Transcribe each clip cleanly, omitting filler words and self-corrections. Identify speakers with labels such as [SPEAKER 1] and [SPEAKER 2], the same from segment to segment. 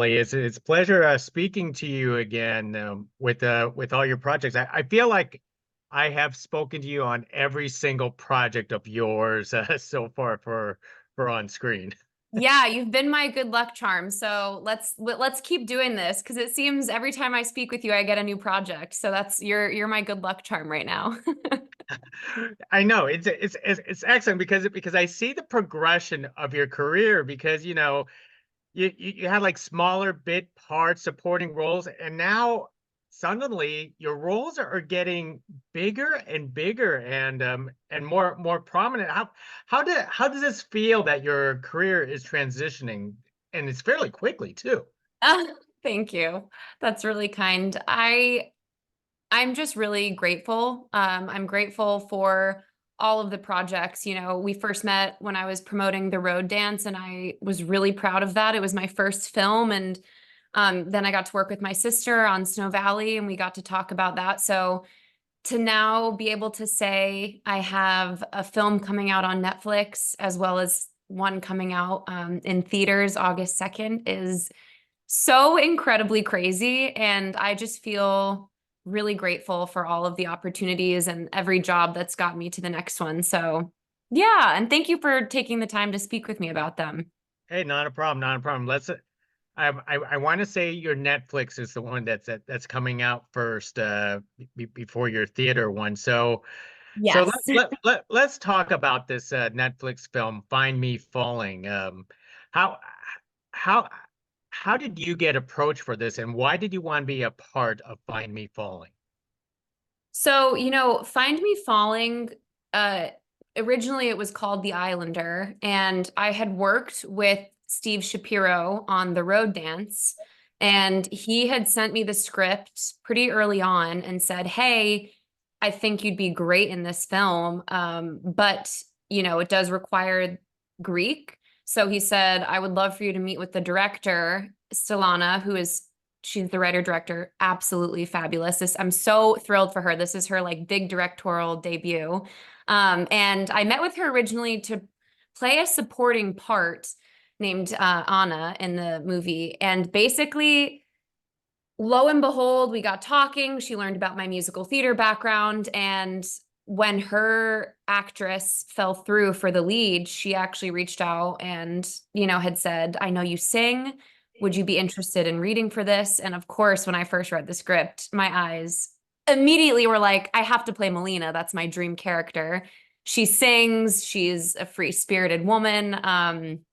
[SPEAKER 1] Ali. It's a pleasure speaking to you again with all your projects. I feel like I have spoken to you on every single project of yours so far for on screen.
[SPEAKER 2] Yeah, you've been my good luck charm. So let's keep doing this because it seems every time I speak with you, I get a new project. So that's you're my good luck charm right now.
[SPEAKER 1] I know it's excellent because I see the progression of your career because you had like smaller bit parts, supporting roles, and now suddenly your roles are getting bigger and bigger and more prominent. How does this feel that your career is transitioning and it's fairly quickly too?
[SPEAKER 2] Ah, thank you. That's really kind. I'm just really grateful. I'm grateful for all of the projects. We first met when I was promoting the road dance, and I was really proud of that. It was my first film, and then I got to work with my sister on Snow Valley, and we got to talk about that. So to now be able to say I have a film coming out on Netflix as well as one coming out in theaters August 2nd is so incredibly crazy. And I just feel really grateful for all of the opportunities and every job that's got me to the next one. So, yeah. And thank you for taking the time to speak with me about them.
[SPEAKER 1] Hey, not a problem, not a problem. I want to say your Netflix is the one that's coming out first before your theater one. So
[SPEAKER 2] Yes.
[SPEAKER 1] let's talk about this Netflix film, Find Me Falling. How how how did you get approached for this, and why did you want to be a part of Find Me Falling?
[SPEAKER 2] So, Find Me Falling, uh, originally it was called The Islander, and I had worked with Steve Shapiro on The Road Dance, and he had sent me the script pretty early on and said, "Hey, I think you'd be great in this film, but it does require Greek." So he said, "I would love for you to meet with the director, Stilana, she's the writer director, absolutely fabulous. I'm so thrilled for her. This is her like big directorial debut. And I met with her originally to play a supporting part named Anna in the movie. And basically, lo and behold, we got talking. She learned about my musical theater background. And when her actress fell through for the lead, she actually reached out and, had said, "I know you sing. Would you be interested in reading for this?" And of course, when I first read the script, my eyes immediately were like, I have to play Melina. That's my dream character. She sings, she's a free-spirited woman.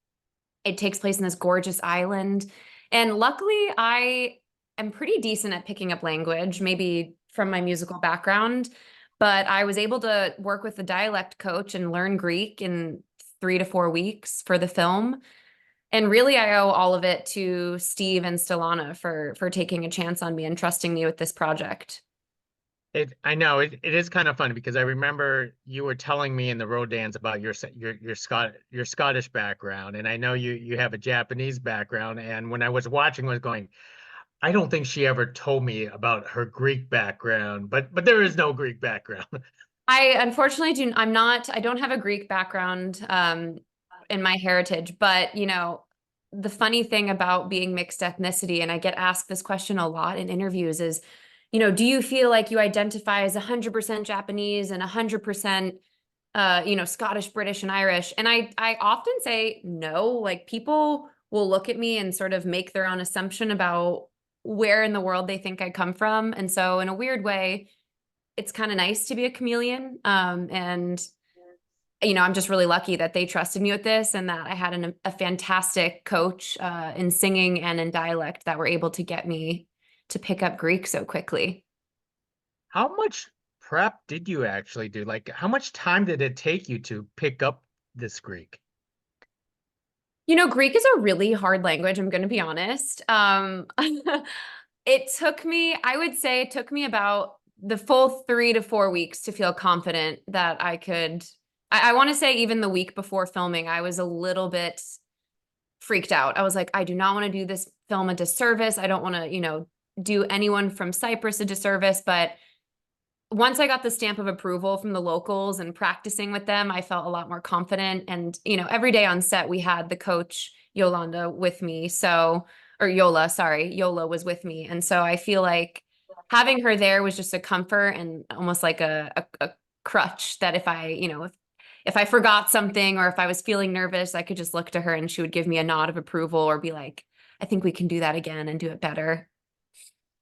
[SPEAKER 2] It takes place in this gorgeous island. And luckily, I am pretty decent at picking up language, maybe from my musical background. But I was able to work with the dialect coach and learn Greek in 3 to 4 weeks for the film. And really, I owe all of it to Steve and Stilana for taking a chance on me and trusting me with this project.
[SPEAKER 1] I know it is kind of funny because I remember you were telling me in the road dance about your Scottish background, and I know you have a Japanese background. And when I was watching, I was going, I don't think she ever told me about her Greek background, but there is no Greek background.
[SPEAKER 2] I unfortunately I don't have a Greek background in my heritage, but the funny thing about being mixed ethnicity, and I get asked this question a lot in interviews, is, do you feel like you identify as 100% Japanese and 100% Scottish, British, and Irish? And I often say no. Like, people will look at me and sort of make their own assumption about where in the world they think I come from. And so in a weird way, it's kind of nice to be a chameleon. And I'm just really lucky that they trusted me with this and that I had a fantastic coach in singing and in dialect that were able to get me to pick up Greek so quickly.
[SPEAKER 1] How much prep did you actually do? Like, how much time did it take you to pick up this Greek?
[SPEAKER 2] Greek is a really hard language, I'm going to be honest. I would say it took me about the full 3 to 4 weeks to feel confident that I could. I want to say even the week before filming, I was a little bit freaked out. I was like, I do not want to do this film a disservice. I don't want to, do anyone from Cyprus a disservice. But once I got the stamp of approval from the locals and practicing with them, I felt a lot more confident. And, every day on set, we had the coach Yolanda with me. So, or Yola, sorry, Yola was with me. And so I feel like having her there was just a comfort and almost like a crutch that if I, if I forgot something or if I was feeling nervous, I could just look to her and she would give me a nod of approval or be like, I think we can do that again and do it better.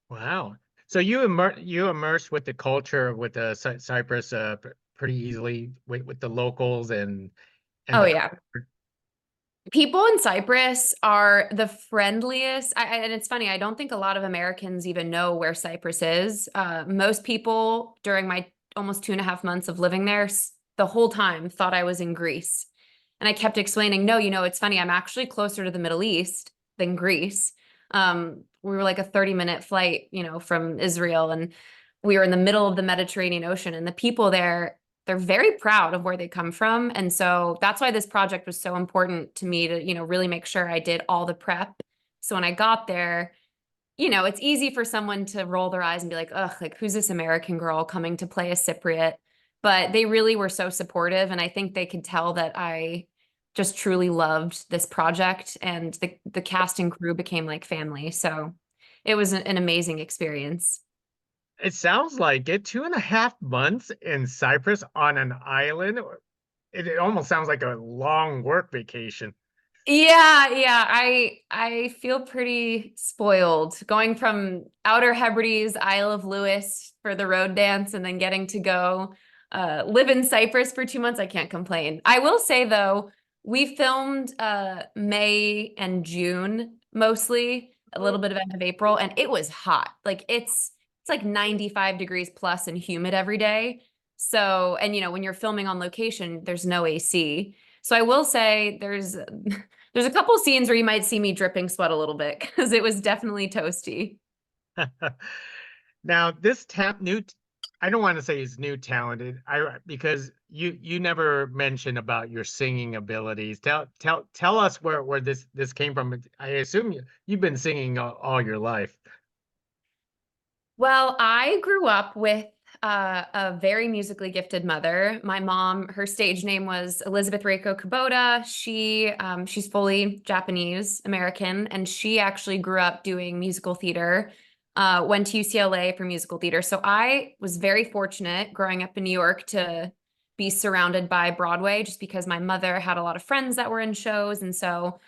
[SPEAKER 1] Wow. So you immersed with the culture with the Cyprus pretty easily with the locals and
[SPEAKER 2] Oh
[SPEAKER 1] the
[SPEAKER 2] yeah. People in Cyprus are the friendliest. And it's funny, I don't think a lot of Americans even know where Cyprus is. Most people during my almost 2.5 months of living there, the whole time thought I was in Greece. And I kept explaining, no, it's funny, I'm actually closer to the Middle East than Greece. We were like a 30-minute flight, from Israel, and we were in the middle of the Mediterranean Ocean, and the people there, they're very proud of where they come from. And so that's why this project was so important to me to, really make sure I did all the prep. So when I got there, it's easy for someone to roll their eyes and be like, ugh, like who's this American girl coming to play a Cypriot? But they really were so supportive. And I think they could tell that I just truly loved this project and the cast and crew became like family. So it was an amazing experience.
[SPEAKER 1] it sounds like it 2.5 months in Cyprus on an island. It almost sounds like a long work vacation.
[SPEAKER 2] Yeah. I feel pretty spoiled going from Outer Hebrides, Isle of Lewis for the road dance, and then getting to go live in Cyprus for 2 months. I can't complain. I will say though, we filmed May and June mostly, a little bit of end of April, and it was hot. Like it's like 95 degrees plus and humid every day. So, and when you're filming on location, there's no AC. So I will say there's a couple scenes where you might see me dripping sweat a little bit because it was definitely toasty.
[SPEAKER 1] Now, this tap new, I don't want to say he's new talented, because you never mentioned about your singing abilities. Tell us where this came from. I assume you've been singing all your life.
[SPEAKER 2] Well, I grew up with a very musically gifted mother. My mom, her stage name was Elizabeth Reiko Kubota. She's fully Japanese American, and she actually grew up doing musical theater. Went to UCLA for musical theater. So I was very fortunate growing up in New York to be surrounded by Broadway, just because my mother had a lot of friends that were in shows, and so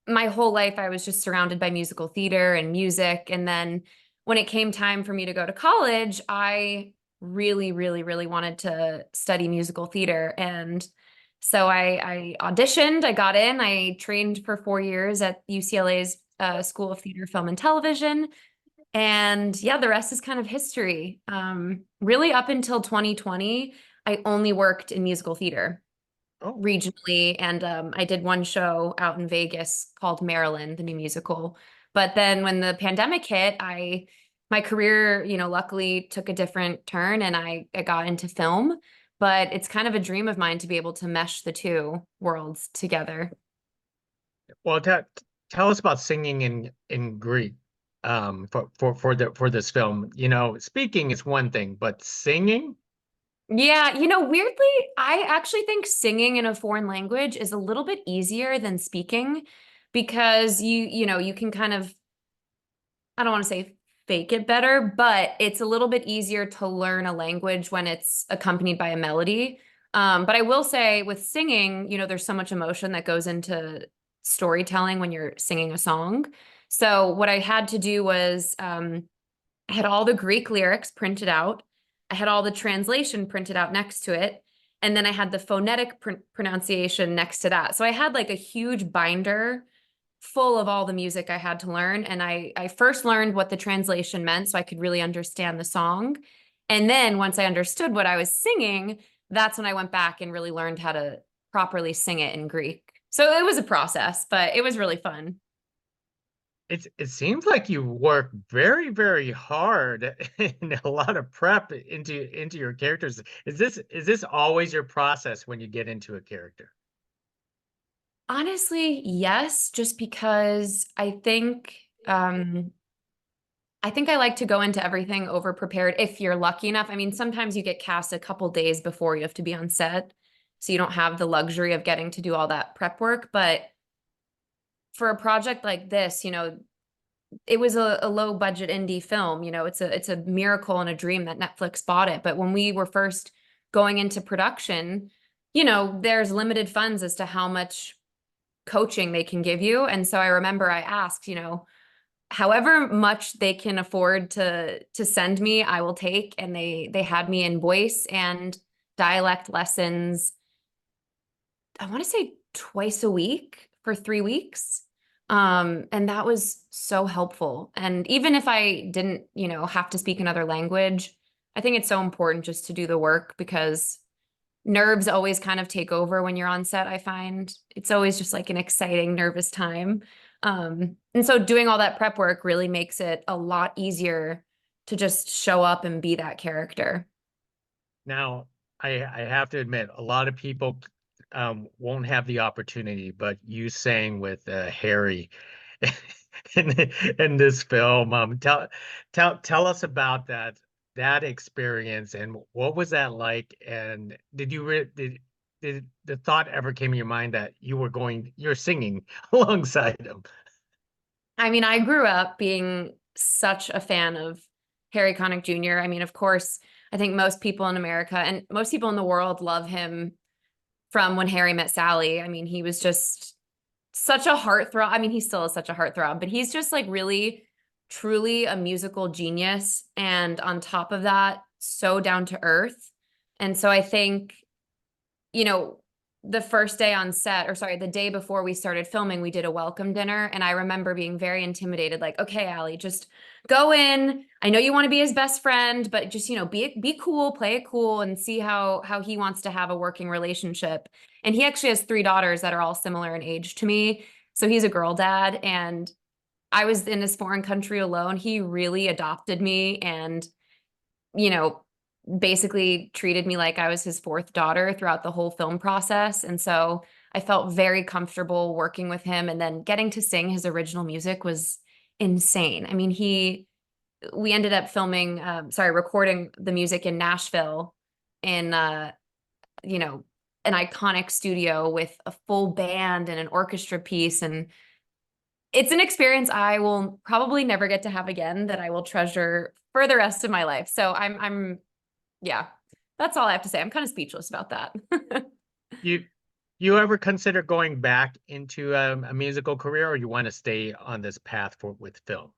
[SPEAKER 2] my whole life I was just surrounded by musical theater and music. And then when it came time for me to go to college, I really, really, really wanted to study musical theater. And so I auditioned, I got in, I trained for 4 years at UCLA's School of Theater, Film, and Television. And yeah, the rest is kind of history. Really, up until 2020, I only worked in musical theater
[SPEAKER 1] Oh,
[SPEAKER 2] regionally, and I did one show out in Vegas called Maryland, the new musical. But then when the pandemic hit, my career, luckily took a different turn and I got into film. But it's kind of a dream of mine to be able to mesh the two worlds together.
[SPEAKER 1] well, tell us about singing in Greek. For this film, speaking is one thing, but singing.
[SPEAKER 2] Yeah, weirdly, I actually think singing in a foreign language is a little bit easier than speaking because you can kind of, I don't want to say fake it better, but it's a little bit easier to learn a language when it's accompanied by a melody. But I will say with singing, there's so much emotion that goes into storytelling when you're singing a song. So what I had to do was I had all the Greek lyrics printed out. I had all the translation printed out next to it. And then I had the phonetic pronunciation next to that. So I had like a huge binder full of all the music I had to learn. And I first learned what the translation meant so I could really understand the song. And then once I understood what I was singing, that's when I went back and really learned how to properly sing it in Greek. So it was a process, but it was really fun.
[SPEAKER 1] It seems like you work very, very hard and a lot of prep into your characters. Is this always your process when you get into a character?
[SPEAKER 2] Honestly, yes, just because I think I like to go into everything over prepared if you're lucky enough. I mean, sometimes you get cast a couple days before you have to be on set, so you don't have the luxury of getting to do all that prep work. But for a project like this, it was a low budget indie film. You know, it's a miracle and a dream that Netflix bought it. But when we were first going into production, you know, there's limited funds as to how much coaching they can give you. And so I remember I asked, you know, however much they can afford to send me, I will take. And they had me in voice and dialect lessons, I want to say twice a week for 3 weeks. And that was so helpful. And even if I didn't, you know, have to speak another language, I think it's so important just to do the work because nerves always kind of take over when you're on set. I find it's always just like an exciting, nervous time. And so doing all that prep work really makes it a lot easier to just show up and be that character.
[SPEAKER 1] Now, I have to admit, a lot of people won't have the opportunity, but you sang with Harry in this film. Tell us about that experience and what was that like? And did the thought ever came to your mind that you're singing alongside him?
[SPEAKER 2] I mean, I grew up being such a fan of Harry Connick Jr. I mean, of course, I think most people in America and most people in the world love him from When Harry Met Sally. I mean, he was just such a heartthrob. I mean, he still is such a heartthrob, but he's just like really, truly a musical genius. And on top of that, so down to earth. And so I think, you know, the first day on set, or sorry, the day before we started filming, we did a welcome dinner. And I remember being very intimidated, like, okay, Ali, just go in. I know you want to be his best friend, but just, you know, be cool, play it cool, and see how he wants to have a working relationship. And he actually has 3 daughters that are all similar in age to me. So he's a girl dad. And I was in this foreign country alone. He really adopted me and, you know, basically treated me like I was his fourth daughter throughout the whole film process. And so I felt very comfortable working with him. And then getting to sing his original music was insane. I mean, we ended up recording the music in Nashville in, you know, an iconic studio with a full band and an orchestra piece. And it's an experience I will probably never get to have again that I will treasure for the rest of my life. So yeah, that's all I have to say. I'm kind of speechless about that.
[SPEAKER 1] You you ever consider going back into a musical career, or you want to stay on this path with film?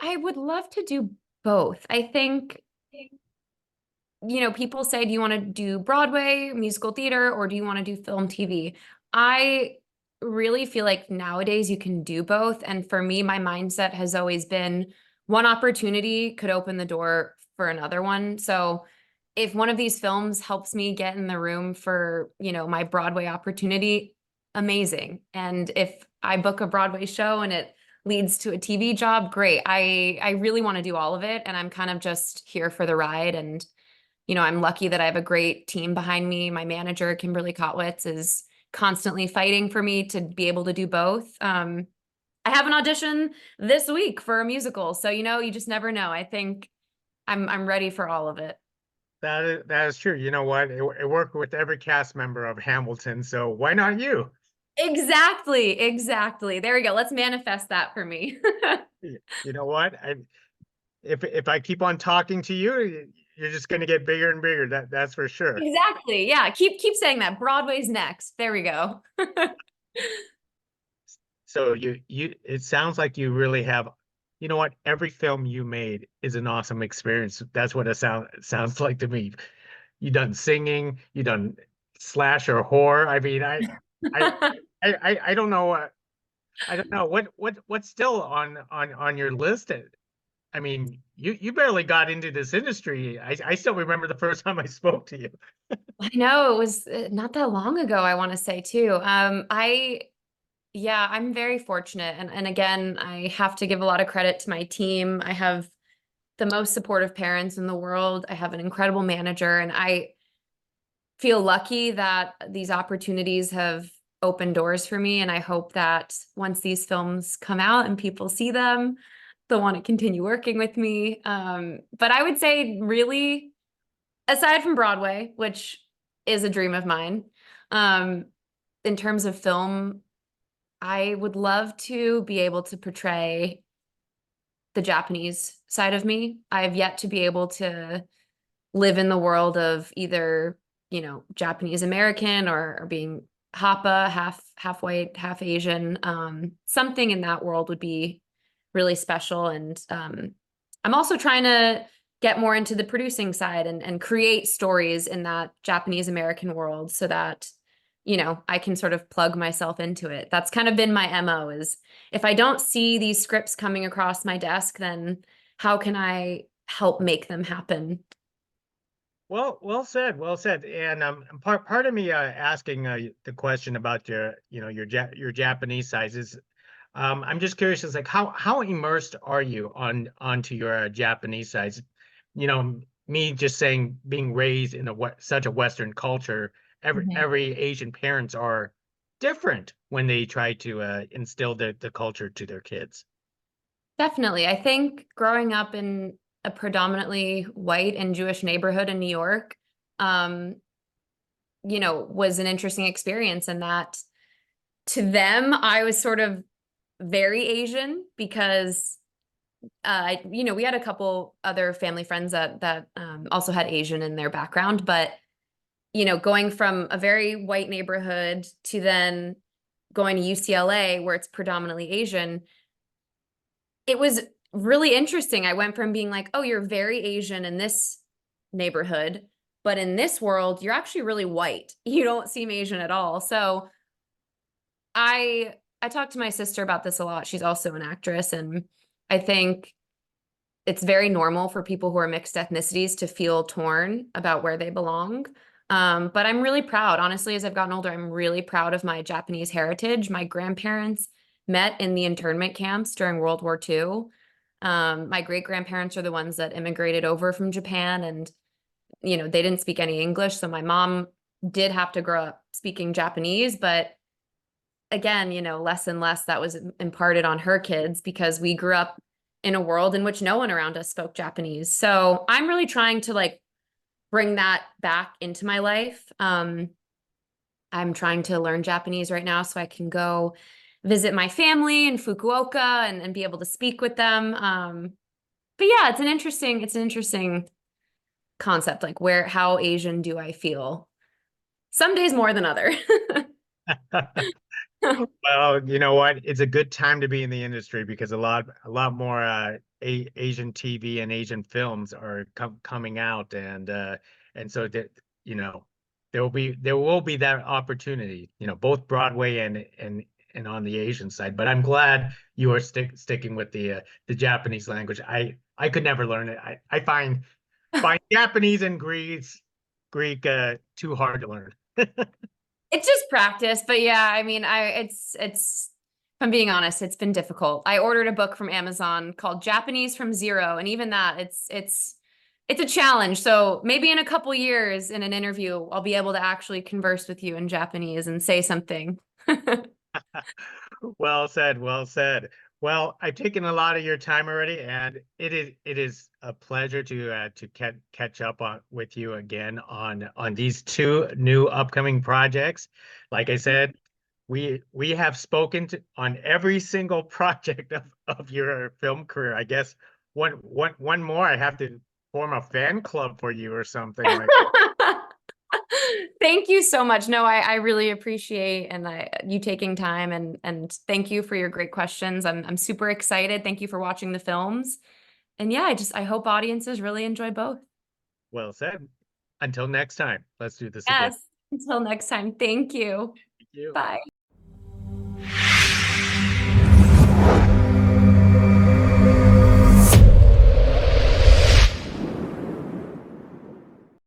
[SPEAKER 2] I would love to do both. I think, you know, people say, do you want to do Broadway, musical theater, or do you want to do film TV? I really feel like nowadays you can do both. And for me, my mindset has always been one opportunity could open the door for another one. So if one of these films helps me get in the room for, you know, my Broadway opportunity, amazing. And if I book a Broadway show and it leads to a TV job, great. I really want to do all of it, and I'm kind of just here for the ride. And you know, I'm lucky that I have a great team behind me. My manager, Kimberly Kotwitz, is constantly fighting for me to be able to do both. I have an audition this week for a musical, so you know, you just never know. I think I'm ready for all of it.
[SPEAKER 1] That is true. You know what? It worked with every cast member of Hamilton, so why not you?
[SPEAKER 2] Exactly, exactly. There we go. Let's manifest that for me.
[SPEAKER 1] You know what? If I keep on talking to you, you're just going to get bigger and bigger. That's for sure.
[SPEAKER 2] Exactly. Yeah. Keep saying that. Broadway's next. There we go.
[SPEAKER 1] So it sounds like you really have, you know what? Every film you made is an awesome experience. That's what it sounds like to me. You done singing, you done slasher horror. I mean, I, I don't know. I don't know what's still on your list. I mean, you barely got into this industry. I still remember the first time I spoke to you.
[SPEAKER 2] I know it was not that long ago, I want to say too. Yeah, I'm very fortunate. And again, I have to give a lot of credit to my team. I have the most supportive parents in the world. I have an incredible manager, and I feel lucky that these opportunities have opened doors for me. And I hope that once these films come out and people see them, they'll want to continue working with me. But I would say, really, aside from Broadway, which is a dream of mine, um, in terms of film, I would love to be able to portray the Japanese side of me. I have yet to be able to live in the world of either, Japanese American or being Hapa, half white, half Asian. Something in that world would be really special. And I'm also trying to get more into the producing side and create stories in that Japanese American world so that, I can sort of plug myself into it. That's kind of been my MO is if I don't see these scripts coming across my desk, then how can I help make them happen?
[SPEAKER 1] Well said, well said. And part of me asking the question about your Japanese sizes, I'm just curious, is like how immersed are you onto your Japanese size? Me just saying being raised in such a Western culture,
[SPEAKER 2] Mhm.
[SPEAKER 1] every Asian parents are different when they try to instill the culture to their kids.
[SPEAKER 2] Definitely. I think growing up in a predominantly white and Jewish neighborhood in New York, um, was an interesting experience in that to them, I was sort of very Asian because we had a couple other family friends that also had Asian in their background, but going from a very white neighborhood to then going to UCLA where it's predominantly Asian, it was really interesting. I went from being like, oh, you're very Asian in this neighborhood, but in this world, you're actually really white. You don't seem Asian at all. So I talked to my sister about this a lot. She's also an actress, and I think it's very normal for people who are mixed ethnicities to feel torn about where they belong. But I'm really proud, honestly, as I've gotten older, I'm really proud of my Japanese heritage. My grandparents met in the internment camps during World War II. My great grandparents are the ones that immigrated over from Japan, and they didn't speak any English. So my mom did have to grow up speaking Japanese, but again, less and less that was imparted on her kids because we grew up in a world in which no one around us spoke Japanese. So I'm really trying to like bring that back into my life. I'm trying to learn Japanese right now so I can go visit my family in Fukuoka and be able to speak with them. But yeah, it's an interesting concept, like how Asian do I feel? Some days more than other.
[SPEAKER 1] Well, you know what? It's a good time to be in the industry because a lot more Asian TV and Asian films are coming out, and so that you know there will be that opportunity, both Broadway and on the Asian side. But I'm glad you are sticking with the Japanese language. I could never learn it. I find Japanese and Greek too hard to learn.
[SPEAKER 2] It's just practice, but yeah, I mean, it's if I'm being honest, it's been difficult. I ordered a book from Amazon called Japanese from Zero, and even that, it's a challenge. So maybe in a couple years in an interview, I'll be able to actually converse with you in Japanese and say something.
[SPEAKER 1] Well said, well said. Well, I've taken a lot of your time already, and it is a pleasure to catch up with you again on these two new upcoming projects. Like I said, we have spoken on every single project of your film career. I guess one more, I have to form a fan club for you or something like.
[SPEAKER 2] Thank you so much. No, I really appreciate you taking time and thank you for your great questions. I'm super excited. Thank you for watching the films. And yeah, I hope audiences really enjoy both.
[SPEAKER 1] Well said. Until next time, let's do this again.
[SPEAKER 2] Yes. Until next time. Thank you.
[SPEAKER 1] Thank you.
[SPEAKER 2] Bye.